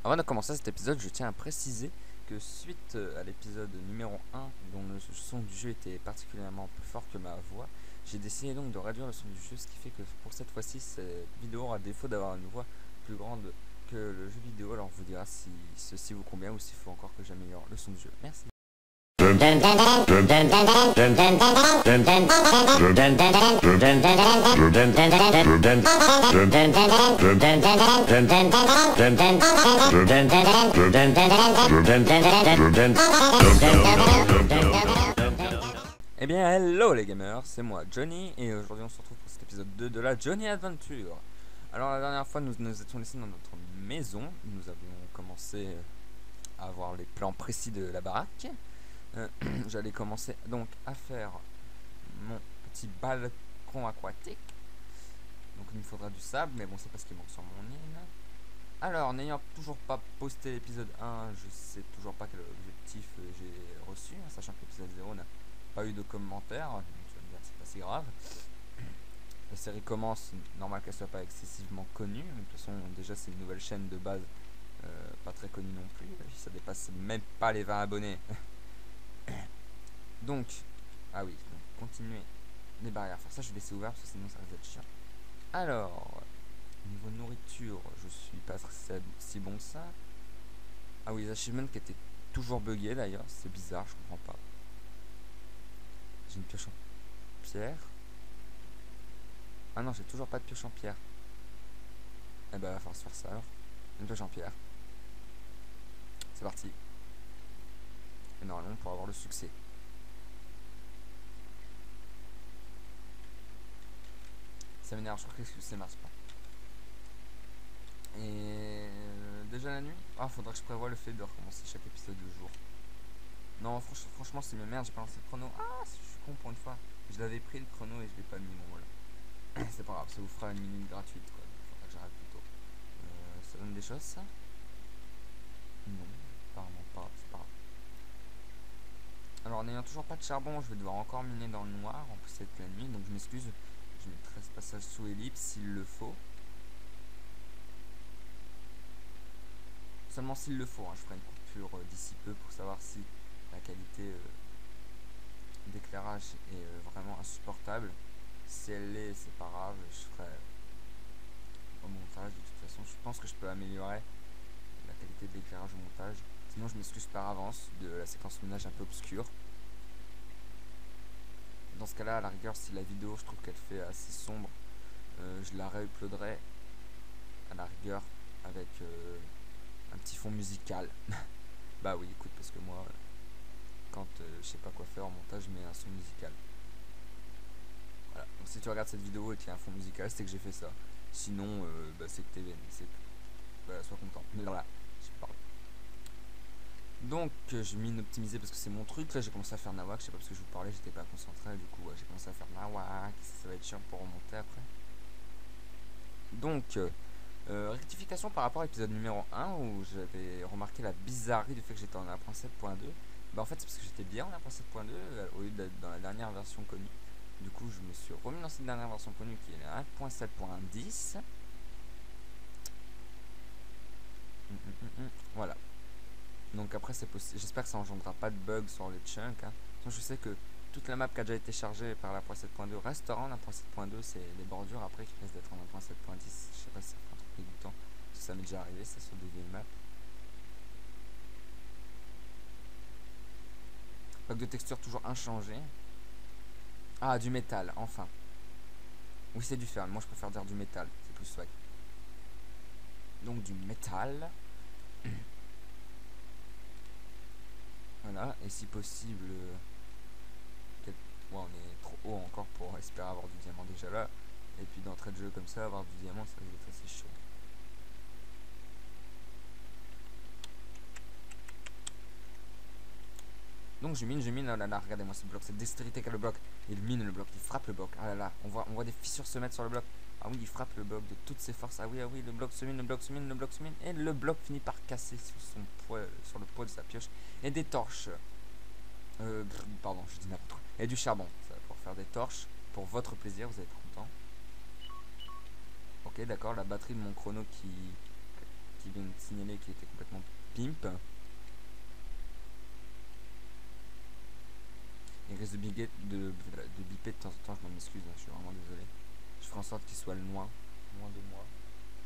Avant de commencer cet épisode, je tiens à préciser que suite à l'épisode numéro 1, dont le son du jeu était particulièrement plus fort que ma voix, j'ai décidé donc de réduire le son du jeu, ce qui fait que pour cette fois-ci, cette vidéo, à défaut d'avoir une voix plus grande que le jeu vidéo, alors on vous dira si ceci vous convient ou s'il faut encore que j'améliore le son du jeu. Merci. Eh bien, hello les gamers, c'est moi Johnny et aujourd'hui on se retrouve pour cet épisode 2 de la Johnny Adventure. Alors la dernière fois nous nous étions laissés dans notre maison, nous avions commencé à avoir les plans précis de la baraque. J'allais commencer donc à faire mon petit balcon aquatique. Donc il me faudra du sable, mais bon c'est pas ce qui manque sur mon île. Alors n'ayant toujours pas posté l'épisode 1, je sais toujours pas quel objectif j'ai reçu, sachant que l'épisode 0 n'a pas eu de commentaires, donc tu vas me dire c'est pas si grave. La série commence, normal qu'elle soit pas excessivement connue, mais de toute façon déjà c'est une nouvelle chaîne de base, pas très connue non plus, ça dépasse même pas les 20 abonnés. Donc, ah oui, donc continuer les barrières. Faire ça, je vais laisser ouvert parce que sinon ça risque d'être chiant. Alors, niveau nourriture, je suis pas si bon que ça. Ah oui, les achievements qui étaient toujours buggés d'ailleurs, c'est bizarre, je comprends pas. J'ai une pioche en pierre. Ah non, j'ai toujours pas de pioche en pierre. Eh ben, va falloir se faire ça alors. Une pioche en pierre. C'est parti. Et normalement, pour avoir le succès. Ça m'énerve, je crois que c'est marche pas. Et déjà la nuit. Ah, faudra que je prévoie le fait de recommencer chaque épisode de jour. Non, franchement, c'est mes merdes, j'ai pas lancé le chrono. Ah, je suis con pour une fois. Je l'avais pris le chrono et je l'ai pas mis, bon voilà. C'est pas grave, ça vous fera une minute gratuite quoi. Faudra que j'arrête plus tôt. Ça donne des choses ça? Non, apparemment pas, c'est pas grave. Alors, n'ayant toujours pas de charbon, je vais devoir encore miner dans le noir en plus avec la nuit, donc je m'excuse. Je mettrai ce passage sous ellipse s'il le faut. Seulement s'il le faut, hein. Je ferai une coupure d'ici peu pour savoir si la qualité d'éclairage est vraiment insupportable. Si elle l'est, c'est pas grave, je ferai au montage. De toute façon, je pense que je peux améliorer la qualité de l'éclairage au montage. Sinon, je m'excuse par avance de la séquence minage un peu obscure. Dans ce cas-là, à la rigueur, si la vidéo, je trouve qu'elle fait assez sombre, je la réuploaderai à la rigueur avec un petit fond musical. Bah oui, écoute, parce que moi, quand je sais pas quoi faire en montage, je mets un son musical. Voilà. Donc si tu regardes cette vidéo et qu'il y a un fond musical, c'est que j'ai fait ça. Sinon, bah, c'est que t'es vénère. Bah, sois content. Mais voilà, je parle. Donc, je mine optimisé parce que c'est mon truc. Là, j'ai commencé à faire Nawak. Je sais pas parce que je vous parlais, j'étais pas concentré. Du coup, j'ai commencé à faire Nawak. Ça va être chiant pour remonter après. Donc, rectification par rapport à l'épisode numéro 1 où j'avais remarqué la bizarrerie du fait que j'étais en 1.7.2. Bah en fait c'est parce que j'étais bien en 1.7.2 au lieu d'être dans la dernière version connue. Du coup je me suis remis dans cette dernière version connue qui est la 1.7.10. Voilà. Donc après c'est possible. J'espère que ça engendrera pas de bugs sur les chunks. Hein. Je sais que toute la map qui a déjà été chargée par la 1.7.2 restera en 1.7.2. C'est les bordures après qui risquent d'être en 1.7.10. Je sais pas si ça prend trop de temps. Parce que ça m'est déjà arrivé ça sur des vieilles maps. Pack de texture toujours inchangé. Ah, du métal, enfin. Oui, c'est du fer. Moi, je préfère dire du métal. C'est plus swag. Donc, du métal. Voilà. Et si possible... Ouais, on est trop haut encore pour espérer avoir du diamant déjà là. Et puis, d'entrée de jeu comme ça, avoir du diamant, ça risque d'être assez chaud. Donc je mine, oh là là, regardez-moi ce bloc, cette dextérité qu'a le bloc. Il mine le bloc, il frappe le bloc, ah là là, on voit des fissures se mettre sur le bloc. Ah oui, il frappe le bloc de toutes ses forces, ah oui, le bloc se mine, le bloc se mine, le bloc se mine. Et le bloc finit par casser sur le poids de sa pioche. Et des torches. Pardon, je dis n'importe quoi. Et du charbon, ça va pour faire des torches. Pour votre plaisir, vous allez être content. Ok, d'accord, la batterie de mon chrono qui vient de signaler qu'il était complètement pimp. Il risque de biper de temps en temps, je m'en excuse, hein, je suis vraiment désolé. Je ferai en sorte qu'il soit loin de moi,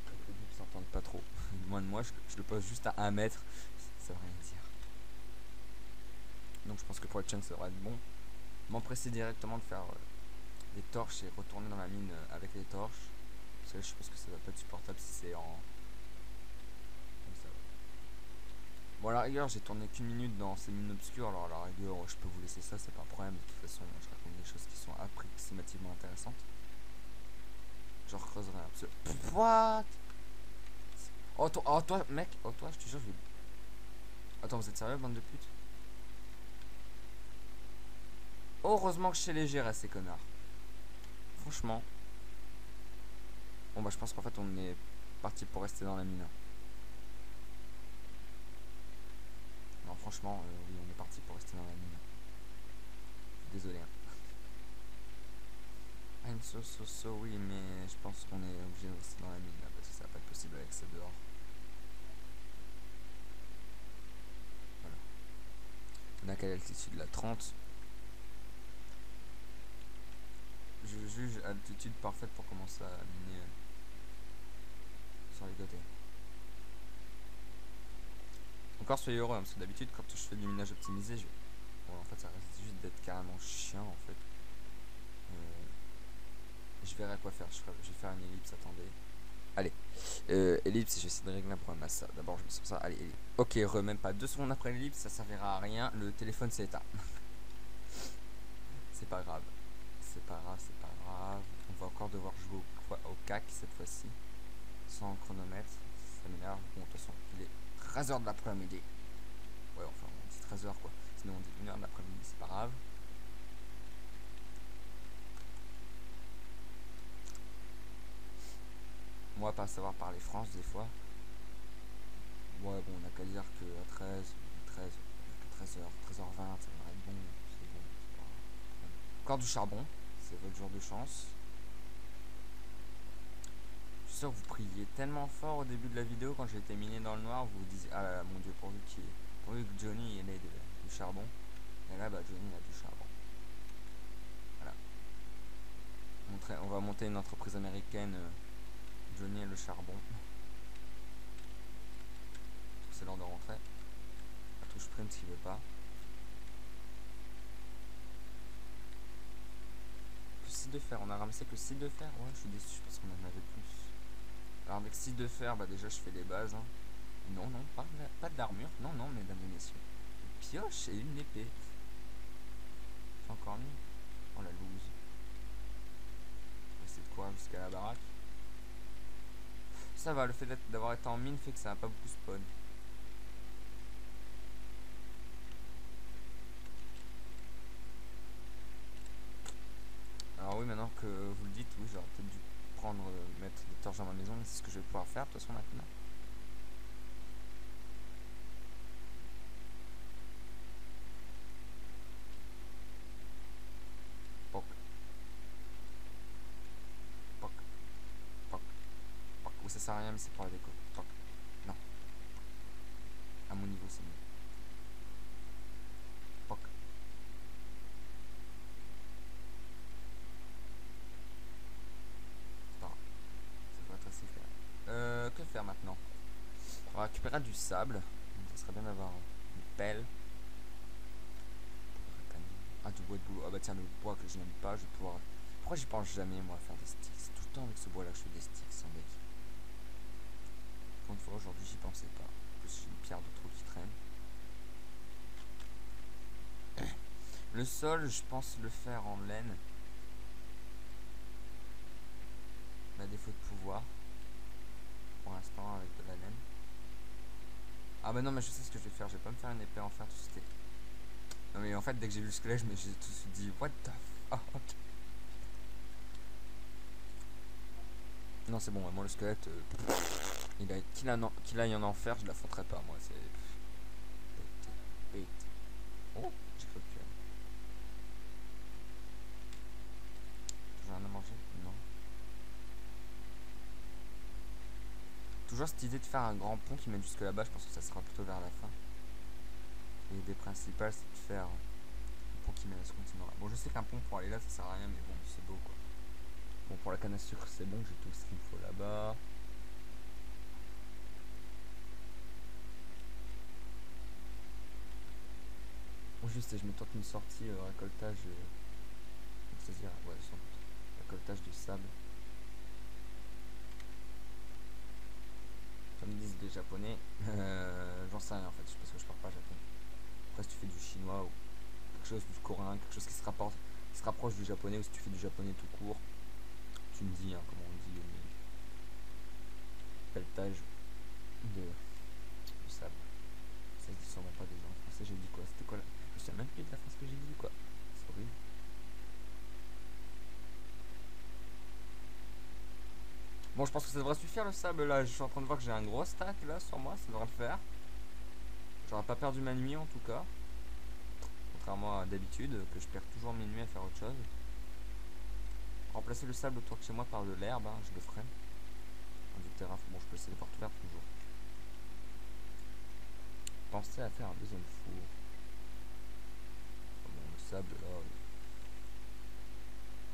que le bip s'entende pas trop. Loin de moi, je le pose juste à 1 mètre, ça veut rien dire. Donc je pense que pour le chaîne ça devrait être bon. M'empresser directement de faire des torches et retourner dans la mine avec les torches. Parce que là, je pense que ça va pas être supportable si c'est en... comme ça. Bon, à la rigueur, j'ai tourné qu'une minute dans ces mines obscures, alors à la rigueur, je peux vous laisser ça, c'est pas un problème. De toute façon, je raconte des choses qui sont approximativement intéressantes. Je creuserai un peu. What? Oh, toi, mec, oh, toi, je te jure, je vais... Attends, vous êtes sérieux, bande de putes? Heureusement que je sais les gérer, ces connards. Franchement. Bon, bah, je pense qu'en fait, on est parti pour rester dans la mine. Non, franchement, oui, on est parti pour rester dans la mine. Désolé. Hein. I'm so sorry, mais je pense qu'on est obligé de rester dans la mine là, parce que ça va pas être possible avec ça dehors. Voilà. On a quelle altitude là? 30. Je juge altitude parfaite pour commencer à miner sur les côtés. Encore soyez heureux, hein, parce que d'habitude quand je fais du minage optimisé, bon, en fait ça reste juste d'être carrément chiant en fait. Je verrai quoi faire, je vais faire une ellipse, attendez. Allez, ellipse, je vais essayer de régler un problème à ça. D'abord je mets sur ça, allez, ellipse. Ok, même pas 2 secondes après l'ellipse, ça servira à rien, le téléphone s'est éteint. C'est pas grave, c'est pas grave, c'est pas grave. On va encore devoir jouer au CAC cette fois-ci, sans chronomètre, ça m'énerve. Bon, de toute façon, il est 13h de l'après-midi. Ouais, enfin, on dit 13h quoi, sinon on dit 1h de l'après-midi, c'est pas grave. Moi, pas savoir parler France des fois. Ouais, bon, on a qu'à dire qu'à 13h, 13h20, ça va être bon. C'est bon. Encore du charbon, c'est votre jour de chance. Je suis sûr que vous priez tellement fort au début de la vidéo quand j'ai été miné dans le noir, vous vous disiez ah là là, mon dieu, pourvu que Johnny ait du charbon. Et là, bah Johnny a du charbon. Voilà. On va monter une entreprise américaine. Johnny et le charbon. C'est l'heure de rentrer. La touche prime s'il veut pas. Plus 6 de fer, on a ramassé que 6 de fer. Ouais, je suis déçu parce qu'on en avait plus. Alors avec 6 de fer, bah déjà je fais les bases. Hein. Non, pas de l'armure. Non, mesdames et messieurs. Une pioche et une épée. C'est encore mieux. Oh la loose. C'est de quoi jusqu'à la baraque. Ça va, le fait d'avoir été en mine fait que ça n'a pas beaucoup spawn. Alors oui, maintenant que vous le dites, oui, j'aurais peut-être dû mettre des torches dans ma maison, mais c'est ce que je vais pouvoir faire de toute façon maintenant. Poc. Poc. Poc. Poc. Oui, ça sert à rien, mais c'est pour la déco. Poc. Non. À mon niveau, c'est mieux. Poc. C'est pas grave. Ça doit être assez clair. Que faire maintenant? On va récupérer du sable. Ça serait bien d'avoir une pelle. Ah, du bois de boulot. Ah bah tiens, le bois que je n'aime pas, je vais pouvoir... Pourquoi j'y pense jamais, moi, à faire des sticks? C'est tout le temps avec ce bois-là que je fais des sticks, sans bec. Quand une fois, aujourd'hui, j'y pensais pas. En plus, j'ai une pierre de trop qui traîne. Le sol, je pense le faire en laine. À défaut de pouvoir. Pour l'instant, avec de la laine. Ah bah non, mais je sais ce que je vais faire. Je vais pas me faire une épée en fer, tout c'était... Non mais en fait, dès que j'ai vu le squelette, j'ai tout de suite dit what the fuck. Non, c'est bon, moi le squelette, qu'il aille en enfer, je l'affronterai pas, moi, c'est... Bait. Oh, j'ai cru que... J'ai rien à manger? Non. Toujours cette idée de faire un grand pont qui mène jusque là-bas, je pense que ça sera plutôt vers la fin. Et l'idée principale, c'est de faire un pont qui mène à ce continent-là. Bon, je sais qu'un pont pour aller là, ça sert à rien, mais bon, c'est beau quoi. Bon, pour la canne à sucre, c'est bon, j'ai tout ce qu'il me faut là-bas. Bon, juste, je me tente une sortie récoltage. C'est-à-dire, ouais, sans doute. Récoltage de sable. Comme disent les japonais, j'en sais rien en fait, parce que je parle pas japonais. Après, si tu fais du chinois ou quelque chose du coréen, quelque chose qui se rapproche du japonais, ou si tu fais du japonais tout court, tu me dis, hein, comment on dit, pelletage de sable. Ça se dit sûrement pas déjà en français, j'ai dit quoi? C'était quoi là? Je sais même plus de la phrase que j'ai dit quoi. C'est horrible. Bon, je pense que ça devrait suffire le sable là. Je suis en train de voir que j'ai un gros stack là sur moi, ça devrait le faire. J'aurais pas perdu ma nuit en tout cas. Contrairement à d'habitude, que je perds toujours mes nuits à faire autre chose. Remplacer le sable autour de chez moi par de l'herbe, hein, je le ferai. Du terrain, bon, je peux laisser les portes ouvertes toujours. Pensez à faire un deuxième four. Bon, le sable là.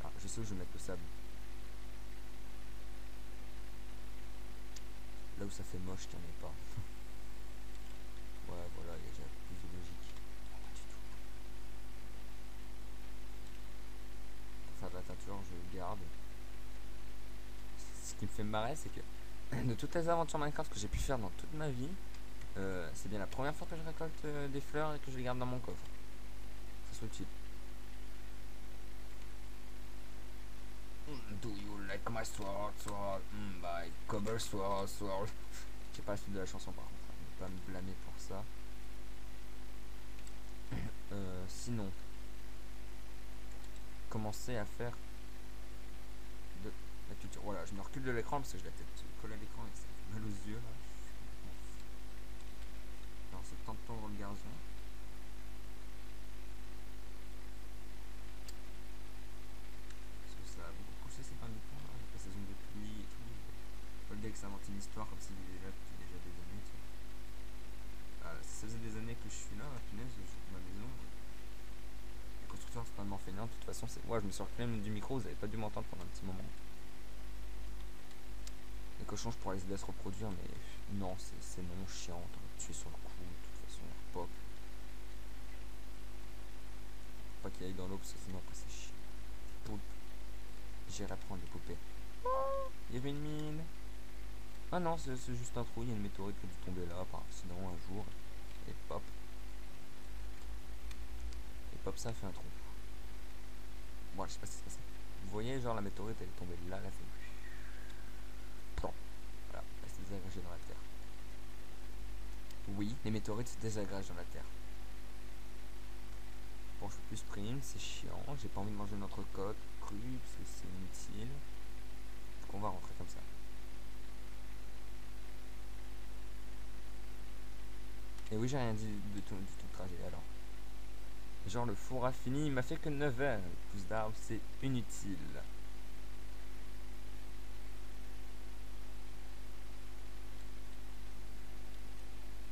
Ah, je sais où je vais mettre le sable. Là où ça fait moche, qu'il n'y en ait pas. Ouais, voilà, il y a déjà plus de logique. Pas du tout. Pour faire de la teinture, je le garde. Ce qui me fait marrer, c'est que de toutes les aventures Minecraft que j'ai pu faire dans toute ma vie, c'est bien la première fois que je récolte des fleurs et que je les garde dans mon coffre. Ça soit utile. Do you like my sword, sword? My cover sword, sword. J'ai pas la suite de la chanson par contre, je vais pas me blâmer pour ça. Sinon, commencer à faire de la culture. Voilà, je me recule de l'écran parce que j'ai la tête collée à l'écran et ça fait mal aux yeux là. Alors c'est le temps de tondre le gazon. Parce que ça a beaucoup poussé ces derniers temps, là, avec la saison de pluie et tout. Pas le gars qui s'invente une histoire comme s'il était là depuis déjà des années. Tu vois. Ah, ça faisait des années que je suis là, punaise, je joue ma maison. Les constructeurs c'est pas tellement feignant, de toute façon, c'est. Moi je me suis reculé du micro, vous avez pas dû m'entendre pendant un petit moment. Les cochons, je pourrais les aider à se reproduire, mais non, c'est non, chiant, t'en vas tuer sur le coup, de toute façon, pop. Pas qu'il aille dans l'eau, parce que sinon après c'est chiant. Poulpe. J'irai prendre les poupées. Il y avait une mine. Ah non, c'est juste un trou, il y a une météorite qui a dû tomber là par accident un jour. Et pop. Et pop, ça a fait un trou. Bon, je sais pas si c'est passé. Vous voyez, genre la météorite elle est tombée là, elle a fait. Plan. Voilà, elle s'est désagrégée dans la terre. Oui, les météorites se désagrègent dans la terre. Bon, je fais plus sprint, c'est chiant. J'ai pas envie de manger notre coque crue parce que c'est inutile. Donc on va rentrer comme ça. Et oui, j'ai rien dit du tout le trajet alors. Genre le four a fini, il m'a fait que 9 heures. Le pouce d'arbre, c'est inutile.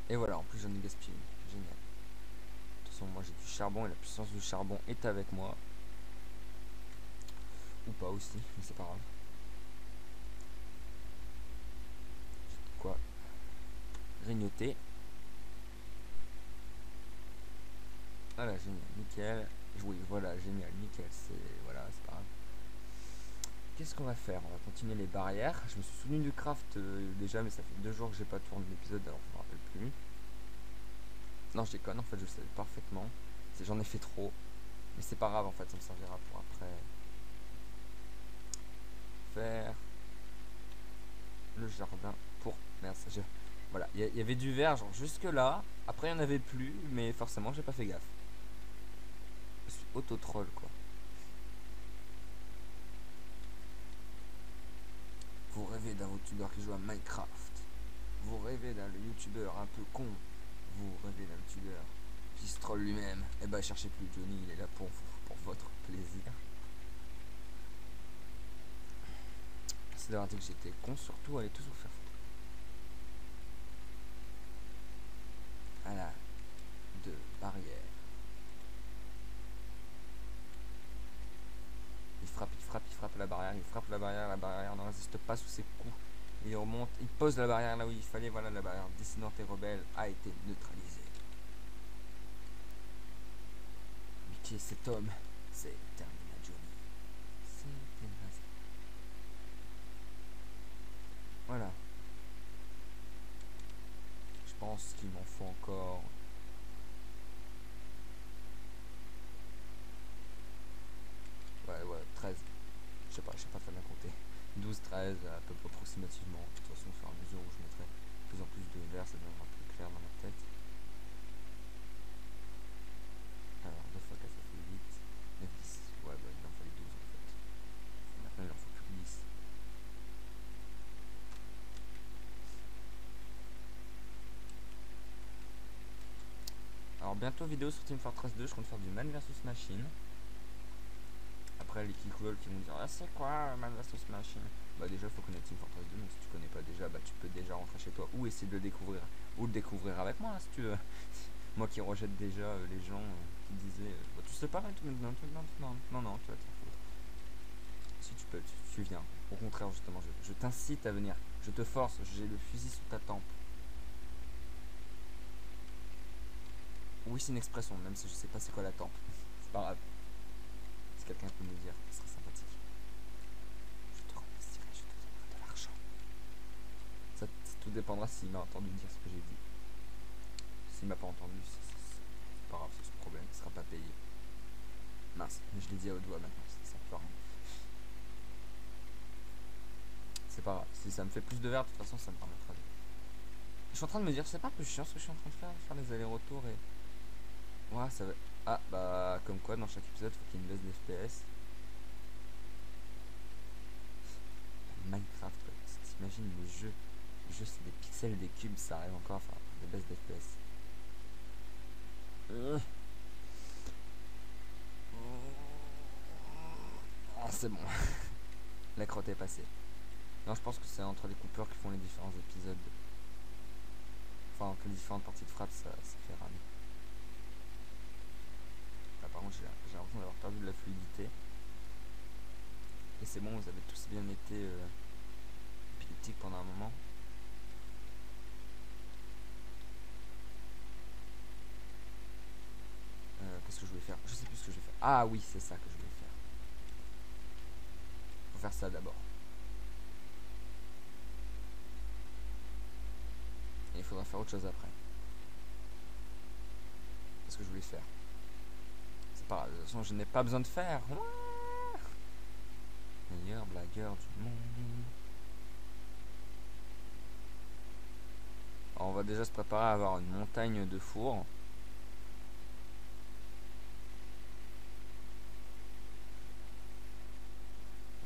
Et voilà, en plus j'en ai gaspillé. Génial. De toute façon, moi j'ai du charbon et la puissance du charbon est avec moi. Ou pas aussi, mais c'est pas grave. J'ai de quoi grignoter. Voilà, génial, nickel. Oui, voilà, génial, nickel. Voilà, c'est pas grave. Qu'est-ce qu'on va faire? On va continuer les barrières. Je me suis souvenu du craft déjà, mais ça fait 2 jours que j'ai pas tourné l'épisode, alors je me rappelle plus. Non, je déconne, en fait, je le savais parfaitement. J'en ai fait trop. Mais c'est pas grave, en fait, ça me servira pour après. Faire le jardin pour. Merde, ça. Voilà, il y avait du vert, genre jusque là. Après, il n'y en avait plus, mais forcément, j'ai pas fait gaffe. Je suis auto-troll, quoi. Vous rêvez d'un youtubeur qui joue à Minecraft. Vous rêvez d'un youtubeur un peu con. Vous rêvez d'un youtubeur qui se troll lui-même. Eh ben, cherchez plus Johnny, il est là pour vous, pour votre plaisir. C'est d'avoir dit que j'étais con, surtout, allez tous vous faire foutre. barrière. Il frappe la barrière, la barrière ne résiste pas sous ses coups. Il remonte, il pose la barrière là où il fallait, voilà la barrière dissidente et rebelle a été neutralisée. Mais qui est cet homme? C'est Termina Johnny. C'est Termina. Voilà. Je pense qu'il m'en faut encore. Ouais, 13. Je sais pas très bien compter. 12, 13, à peu près approximativement. De toute façon, au fur et à mesure où je mettrai de plus en plus de verres, ça deviendra plus clair dans ma tête. Alors, 2 fois 4, ça fait 8. 9, 10. Ouais, bah, il en fallait 12 en fait. Maintenant, il en faut plus que 10. Alors, bientôt vidéo sur Team Fortress 2, je compte faire du Man vs Machine. Après, les Killcool qui vont dire ah, c'est quoi Man vs Machine? Bah, déjà, il faut connaître Team Fortress 2, donc si tu connais pas déjà, bah, tu peux déjà rentrer chez toi ou essayer de le découvrir, ou le découvrir avec moi, hein, si tu veux. Moi qui rejette déjà les gens qui disaient bah, tu sais pas, non, tu vas te faire foutre. Si tu peux, tu viens. Au contraire, justement, je t'incite à venir. Je te force, j'ai le fusil sous ta tempe. Oui, c'est une expression, même si je sais pas c'est quoi la tempe. C'est pas grave. Si quelqu'un peut me le dire, ce serait sympathique. Je te remercierai, je te donnerai de l'argent. Ça tout dépendra s'il m'a entendu dire ce que j'ai dit. S'il m'a pas entendu, c'est pas grave, c'est ce problème, il sera pas payé. Mince, mais je l'ai dit à haute voix maintenant, ça fait rien. C'est pas grave, si ça me fait plus de verre, de toute façon ça me permettra de... Je suis en train de me dire, c'est pas un peu chiant ce que je suis en train de faire les allers-retours et... Ouais, ça va... Ah, bah, comme quoi, dans chaque épisode, faut qu'il y ait une baisse d'FPS. Minecraft, quoi. T'imagines le jeu, c'est des pixels, des cubes, ça arrive encore à faire des baisses d'FPS. Ah, c'est bon. La crotte est passée. Non, je pense que c'est entre les coupeurs qui font les différents épisodes. Enfin, entre les différentes parties de frappe, ça fait ramer. Là, par contre, j'ai l'impression d'avoir perdu de la fluidité. Et c'est bon, vous avez tous bien été épileptiques pendant un moment. Qu'est-ce que je voulais faire? Je sais plus ce que je vais faire. Ah oui, c'est ça que je voulais faire. Faut faire ça d'abord. Et il faudra faire autre chose après. C'est ce que je voulais faire. C'est pas grave, de toute façon, je n'ai pas besoin de faire. Meilleur blagueur du monde. Alors, on va déjà se préparer à avoir une montagne de fours.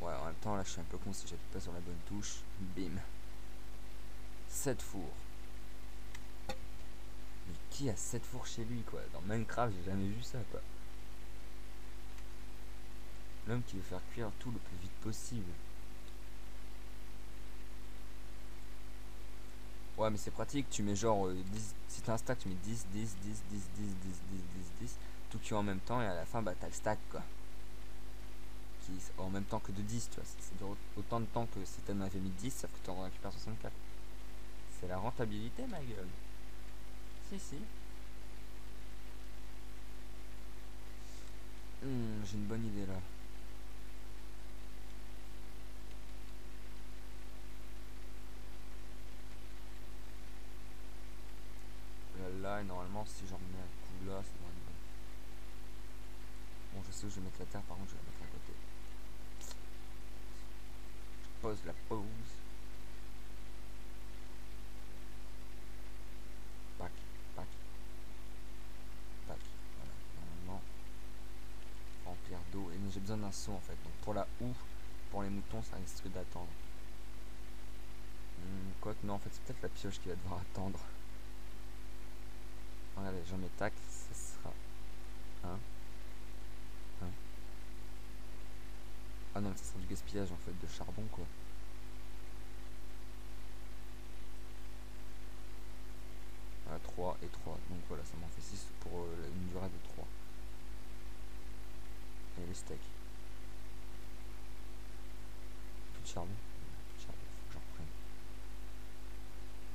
Ouais, en même temps, là, je suis un peu con si j'appuie pas sur la bonne touche. Bim. 7 fours. Mais qui a 7 fours chez lui, quoi? Dans Minecraft, j'ai jamais vu ça, quoi. L'homme qui veut faire cuire tout le plus vite possible. Ouais, mais c'est pratique, tu mets genre 10, si t'as un stack, tu mets 10, 10, 10, 10, 10, 10, 10, 10, 10, tout cuit en même temps, et à la fin, bah t'as le stack, quoi. Qui en même temps que de 10, tu vois. Ça dure autant de temps que si t'en avais mis 10, sauf que t'en récupères 64. C'est la rentabilité, ma gueule. Si. J'ai une bonne idée là. Là, et normalement, si j'en mets un coup là, ça devrait être bon. Bon, je sais où je vais mettre la terre, par contre, je vais la mettre à côté. Je pose la pause. Pac. Voilà, normalement. Remplir d'eau. Et j'ai besoin d'un seau en fait. Donc pour la houe, pour les moutons, ça risque d'attendre. Quoique, non, en fait, c'est peut-être la pioche qui va devoir attendre. Regardez, j'en mets tac, ça sera 1. Ah non, ça sera du gaspillage en fait de charbon quoi. 3 et 3. Donc voilà, ça m'en fait 6 pour une durée de 3. Et les steaks. Plus de charbon. Plus de charbon, faut que j'en reprenne.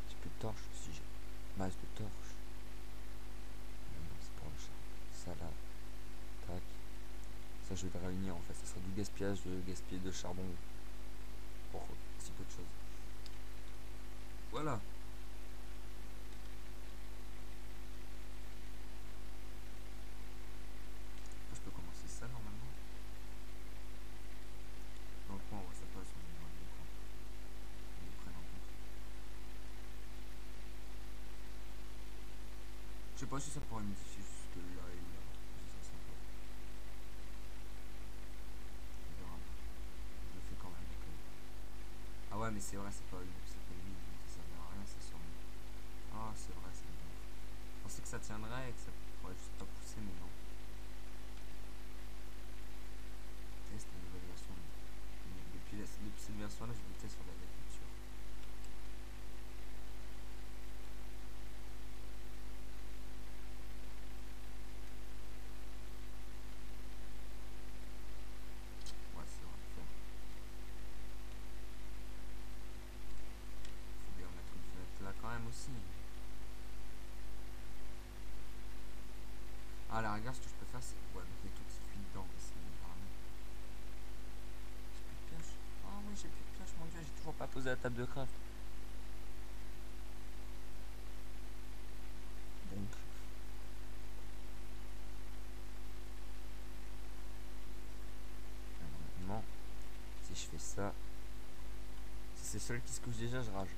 J'ai plus de torches si j'ai masse de torches. Non, c'est pour le charbon. Ça là. Tac. Ça je vais le réunir en fait. Ça serait du gaspillage de gaspiller de charbon pour si peu de choses. Voilà. Je peux commencer ça normalement. Dans le coin, on voit ça passe, on est dans le coin. Ils les prennent en compte. Je sais pas si ça pourrait modifier jusque là et là. Ça serait sympa. On verra. Je le fais quand même. Donc, ah ouais, mais c'est vrai, c'est pas une, ça sert à rien, c'est sur lui. Ah, c'est vrai, c'est bien. Je pensais que ça tiendrait et que ça pourrait juste pas pousser, mais non. Test la nouvelle version. Depuis cette version-là, je le teste sur l'agriculture. Ouais, c'est vrai de faire. Faut bien mettre une fenêtre là quand même aussi. Ah, à la rigueur, ce que je peux faire, c'est ouais, mettre les tout petites fuites dedans. C'est vraiment. J'ai plus de pioche. Ah oui, j'ai plus de pioche, mon dieu, j'ai toujours pas posé la table de craft. Donc, normalement, si je fais ça, si c'est celui qui se couche déjà, je rage.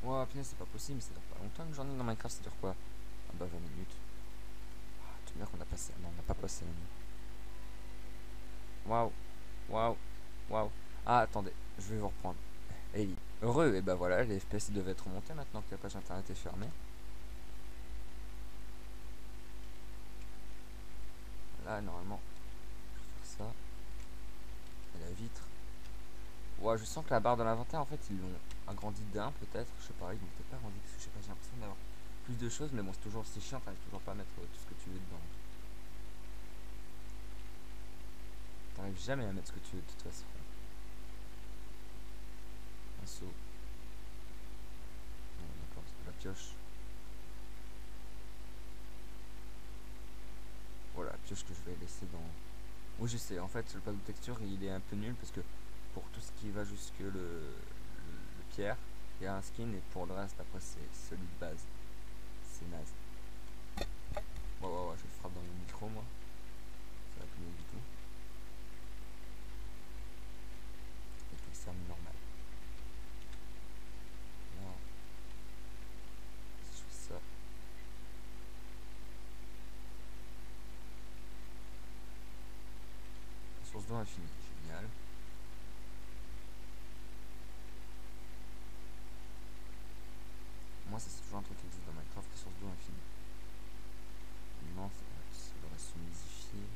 Ouais, punaise, c'est pas possible, ça dure pas longtemps que j'en ai dans Minecraft, ça dure quoi? Ah bah 20 minutes. Ah, tu veux dire qu'on a passé. Non, on n'a pas passé la nuit. Waouh, waouh, waouh. Ah, attendez, je vais vous reprendre. Hey, heureux, et bah voilà, les FPS ils devaient être remontés maintenant que la page internet est fermée. Là, normalement, je vais faire ça. Et la vitre. Ouais, je sens que la barre de l'inventaire, en fait, ils l'ont agrandi d'un peut-être. Je sais pas, ils l'ont peut-être pas agrandi parce que je sais pas, j'ai l'impression d'avoir plus de choses, mais bon, c'est toujours aussi chiant, t'arrives toujours pas à mettre tout ce que tu veux dedans. T'arrives jamais à mettre ce que tu veux de toute façon. Un seau. Non, d'accord, c'est la pioche. Voilà, la pioche que je vais laisser dans. Oui, je sais, en fait, le plateau de texture, il est un peu nul parce que pour tout ce qui va jusque le pierre, il y a un skin et pour le reste, après, c'est celui de base. C'est naze. Ouais, ouais, ouais, je le frappe dans mon micro, moi. Ça va plus mieux du tout. Avec le cercle normal. Là, si je fais ça. La source d'eau infinie, génial. Moi, ça c'est toujours un truc qui existe dans Minecraft, les sources d'eau infinie. Non, ça devrait s'humidifier.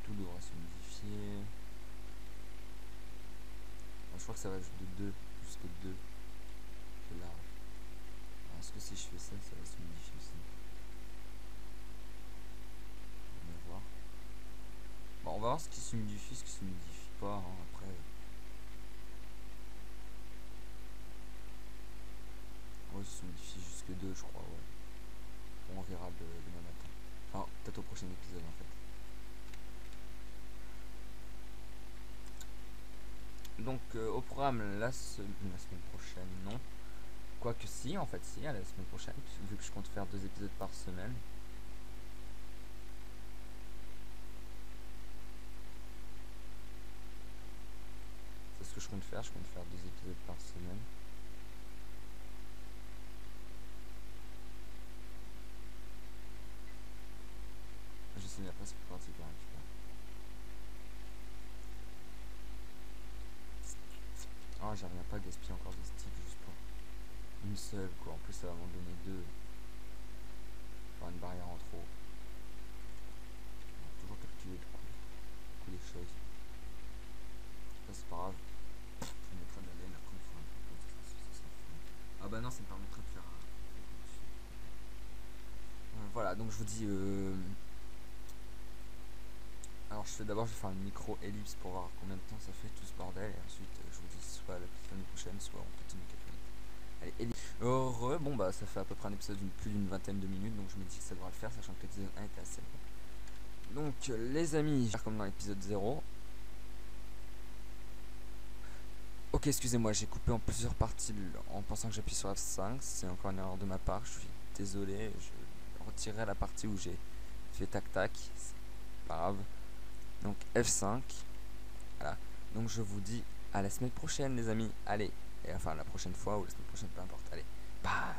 Tout devrait s'humidifier. Je crois que ça va de 2 jusqu'à 2 de large. Est-ce que si je fais ça, ça va s'humidifier aussi? On va voir. Bon, on va voir ce qui s'humidifie, ce qui s'humidifie pas, hein, après. Ouais, ça s'humidifie jusque 2 je crois, ouais. Bon, on verra demain matin. Enfin, peut-être au prochain épisode en fait. Donc au programme la semaine prochaine, non. Quoique si, en fait si, à la semaine prochaine, vu que je compte faire 2 épisodes par semaine. C'est ce que je compte faire 2 épisodes par semaine. Je sais, mais après c'est plus pratique quand même, ah, j'arrive pas à gaspiller encore des sticks juste pour une seule quoi. En plus ça va m'en donner 2. Faire une barrière en trop. Toujours calculer le coût des choses. c'est pas grave. Je mettrai de la laine après, on fera un peu. Ah bah non, ça me permettrait de faire un. Voilà, donc je vous dis. Alors je vais faire une micro-ellipse pour voir combien de temps ça fait tout ce bordel. Et ensuite, je vous dis soit la semaine prochaine, soit on continue quelques minutes. Allez, ellipse. Bon bah ça fait à peu près un épisode d'une plus d'une vingtaine de minutes, donc je me dis que ça devra le faire, sachant que l'épisode 1 était assez long. Donc les amis, comme dans l'épisode 0. Ok, excusez-moi, j'ai coupé en plusieurs parties en pensant que j'appuie sur F5. C'est encore une erreur de ma part, je suis désolé. Je retirerai la partie où j'ai fait tac tac, c'est pas grave. Donc F5. Voilà. Donc je vous dis à la semaine prochaine les amis. Allez. Et enfin la prochaine fois ou la semaine prochaine, peu importe. Allez. Bye.